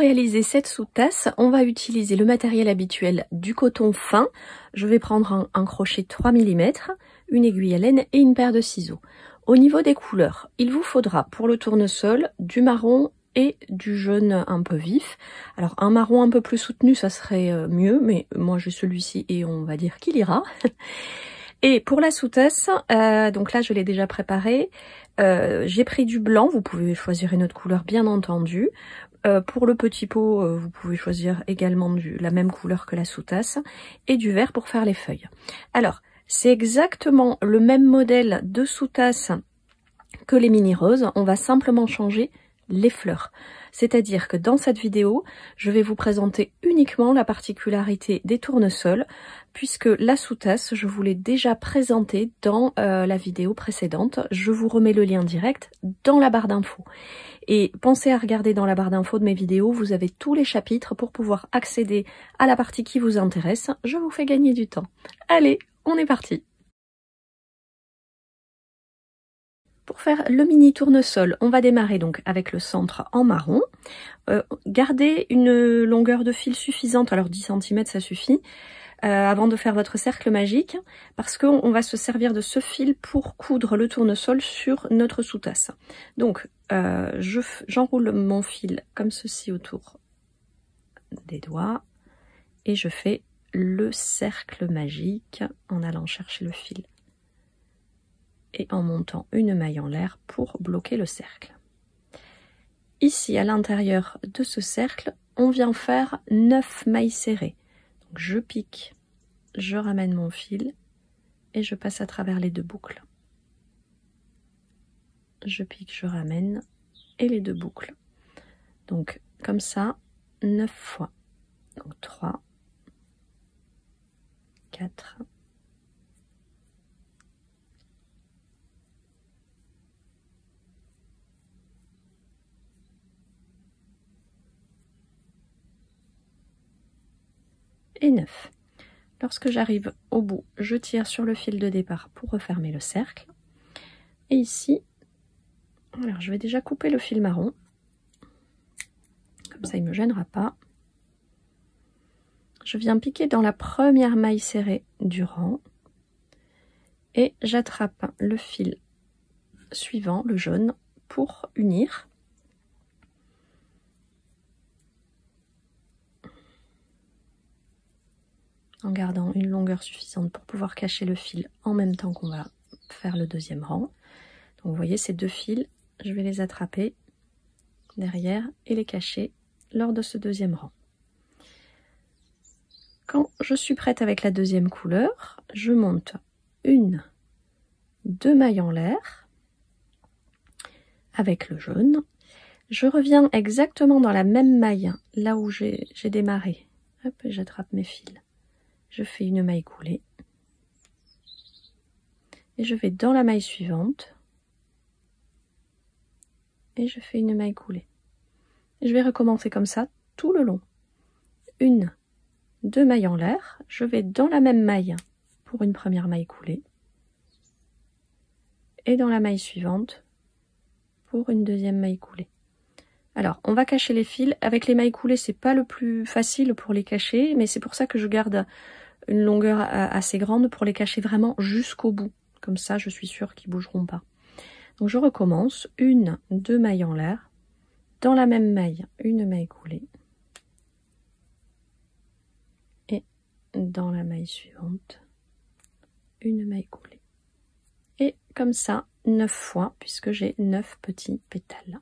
réaliser cette sous-tasse, on va utiliser le matériel habituel du coton fin. Je vais prendre un crochet 3 mm, une aiguille à laine et une paire de ciseaux. Au niveau des couleurs, il vous faudra pour le tournesol du marron et du jaune un peu vif. Alors un marron un peu plus soutenu, ça serait mieux, mais moi j'ai celui-ci et on va dire qu'il ira. Et pour la sous-tasse, donc là je l'ai déjà préparée, j'ai pris du blanc, vous pouvez choisir une autre couleur bien entendu. Pour le petit pot, vous pouvez choisir également la même couleur que la sous-tasse, et du vert pour faire les feuilles. Alors, c'est exactement le même modèle de sous-tasse que les mini roses, on va simplement changer les fleurs. C'est-à-dire que dans cette vidéo, je vais vous présenter uniquement la particularité des tournesols, puisque la sous-tasse, je vous l'ai déjà présentée dans la vidéo précédente. Je vous remets le lien direct dans la barre d'infos. Et pensez à regarder dans la barre d'infos de mes vidéos, vous avez tous les chapitres pour pouvoir accéder à la partie qui vous intéresse. Je vous fais gagner du temps. Allez, on est parti! Pour faire le mini tournesol, on va démarrer donc avec le centre en marron. Gardez une longueur de fil suffisante, alors 10 cm ça suffit, avant de faire votre cercle magique, parce qu'on va se servir de ce fil pour coudre le tournesol sur notre sous-tasse. Donc j'enroule mon fil comme ceci autour des doigts et je fais le cercle magique en allant chercher le fil et en montant une maille en l'air pour bloquer le cercle. Ici, à l'intérieur de ce cercle, on vient faire 9 mailles serrées. Donc, je pique, je ramène mon fil et je passe à travers les deux boucles. Je pique, je ramène et les deux boucles. Donc, comme ça, 9 fois. Donc, 3, 4, 9. Lorsque j'arrive au bout, je tire sur le fil de départ pour refermer le cercle. Et ici, alors je vais déjà couper le fil marron. Comme ça, il ne me gênera pas. Je viens piquer dans la première maille serrée du rang. Et j'attrape le fil suivant, le jaune, pour unir. En gardant une longueur suffisante pour pouvoir cacher le fil en même temps qu'on va faire le deuxième rang. Donc vous voyez ces deux fils, je vais les attraper derrière et les cacher lors de ce deuxième rang. Quand je suis prête avec la deuxième couleur, je monte 2 mailles en l'air avec le jaune. Je reviens exactement dans la même maille, là où j'ai démarré. Hop, et j'attrape mes fils. Je fais une maille coulée et je vais dans la maille suivante et je fais une maille coulée. Et je vais recommencer comme ça tout le long. 2 mailles en l'air, je vais dans la même maille pour une première maille coulée et dans la maille suivante pour une deuxième maille coulée. Alors, on va cacher les fils. Avec les mailles coulées, c'est pas le plus facile pour les cacher, mais c'est pour ça que je garde une longueur assez grande pour les cacher vraiment jusqu'au bout. Comme ça, je suis sûre qu'ils bougeront pas. Donc, je recommence. 2 mailles en l'air. Dans la même maille, une maille coulée. Et dans la maille suivante, une maille coulée. Et comme ça, 9 fois, puisque j'ai 9 petits pétales.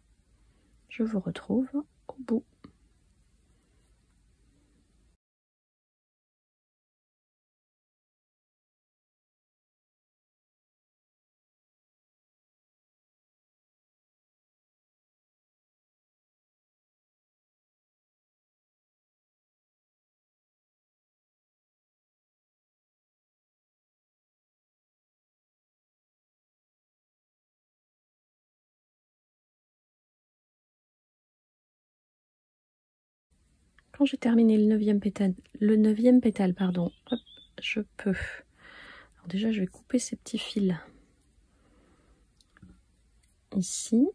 Je vous retrouve au bout. Quand j'ai terminé le neuvième pétale, pardon, hop, je peux. Alors déjà, je vais couper ces petits fils ici.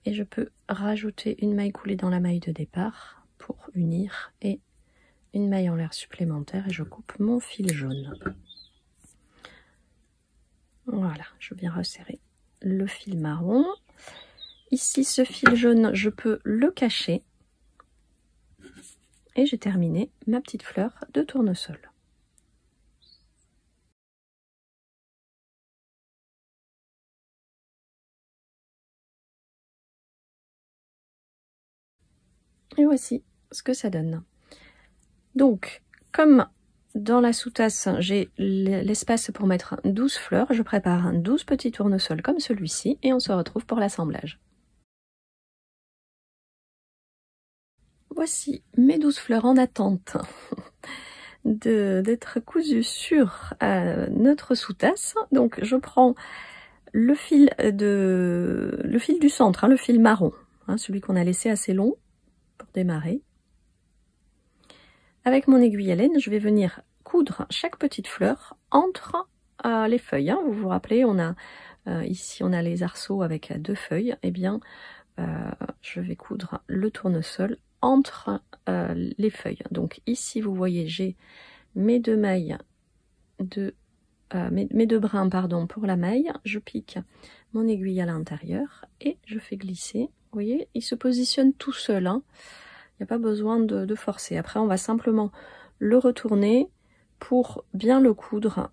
Et je peux rajouter une maille coulée dans la maille de départ pour unir et une maille en l'air supplémentaire et je coupe mon fil jaune. Voilà, je viens resserrer le fil marron. Ici, ce fil jaune, je peux le cacher. Et j'ai terminé ma petite fleur de tournesol. Et voici ce que ça donne. Donc, comme dans la sous-tasse, j'ai l'espace pour mettre 12 fleurs, je prépare 12 petits tournesols comme celui-ci et on se retrouve pour l'assemblage. Voici mes 12 fleurs en attente d'être cousues sur notre sous-tasse. Donc, je prends le fil du centre, le fil marron, celui qu'on a laissé assez long pour démarrer. Avec mon aiguille à laine, je vais venir coudre chaque petite fleur entre les feuilles. Vous vous rappelez, on a ici on a les arceaux avec 2 feuilles. Eh bien, je vais coudre le tournesol entre les feuilles. Donc ici, vous voyez, j'ai mes 2 mailles mes 2 brins pardon pour la maille. Je pique mon aiguille à l'intérieur et je fais glisser. Vous voyez, il se positionne tout seul. Il n'y a pas besoin de forcer. Après, on va simplement le retourner pour bien le coudre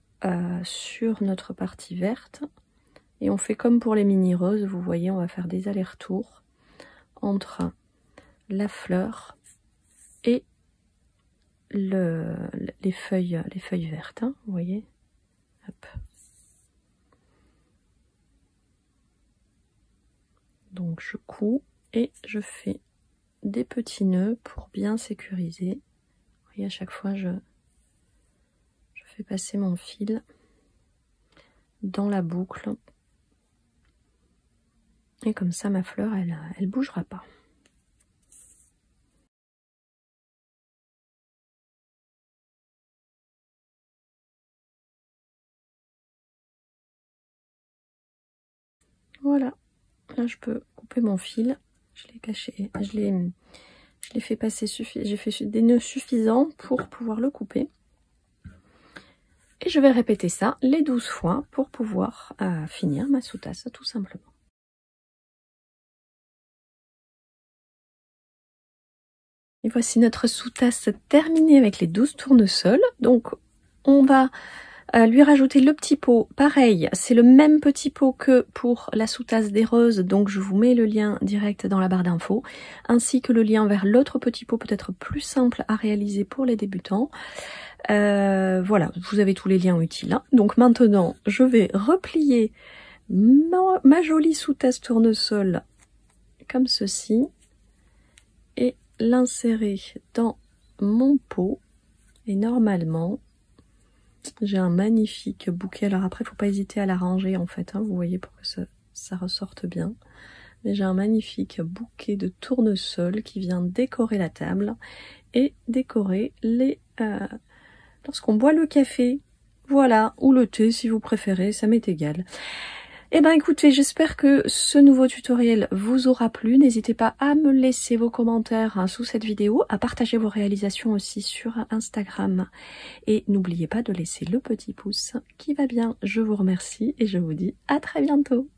sur notre partie verte. Et on fait comme pour les mini roses. Vous voyez, on va faire des allers-retours entre la fleur et les feuilles vertes. Vous voyez. Hop. Donc, je couds et je fais des petits nœuds pour bien sécuriser. Vous voyez, à chaque fois je fais passer mon fil dans la boucle et comme ça ma fleur elle bougera pas. Voilà, là je peux couper mon fil. Je l'ai caché, je l'ai fait passer, j'ai fait des nœuds suffisants pour pouvoir le couper. Et je vais répéter ça les 12 fois pour pouvoir finir ma sous-tasse tout simplement. Et voici notre sous-tasse terminée avec les 12 tournesols. Donc on va lui rajouter le petit pot, pareil, c'est le même petit pot que pour la sous-tasse des roses, donc je vous mets le lien direct dans la barre d'infos, ainsi que le lien vers l'autre petit pot peut-être plus simple à réaliser pour les débutants. Voilà, vous avez tous les liens utiles. Donc maintenant, je vais replier ma jolie sous-tasse tournesol comme ceci et l'insérer dans mon pot. Et normalement, j'ai un magnifique bouquet. Alors après, il ne faut pas hésiter à la ranger en fait, vous voyez, pour que ça ressorte bien. Mais j'ai un magnifique bouquet de tournesol qui vient décorer la table et décorer lorsqu'on boit le café, voilà, ou le thé si vous préférez, ça m'est égal. Eh ben écoutez, j'espère que ce nouveau tutoriel vous aura plu. N'hésitez pas à me laisser vos commentaires sous cette vidéo, à partager vos réalisations aussi sur Instagram. Et n'oubliez pas de laisser le petit pouce qui va bien. Je vous remercie et je vous dis à très bientôt.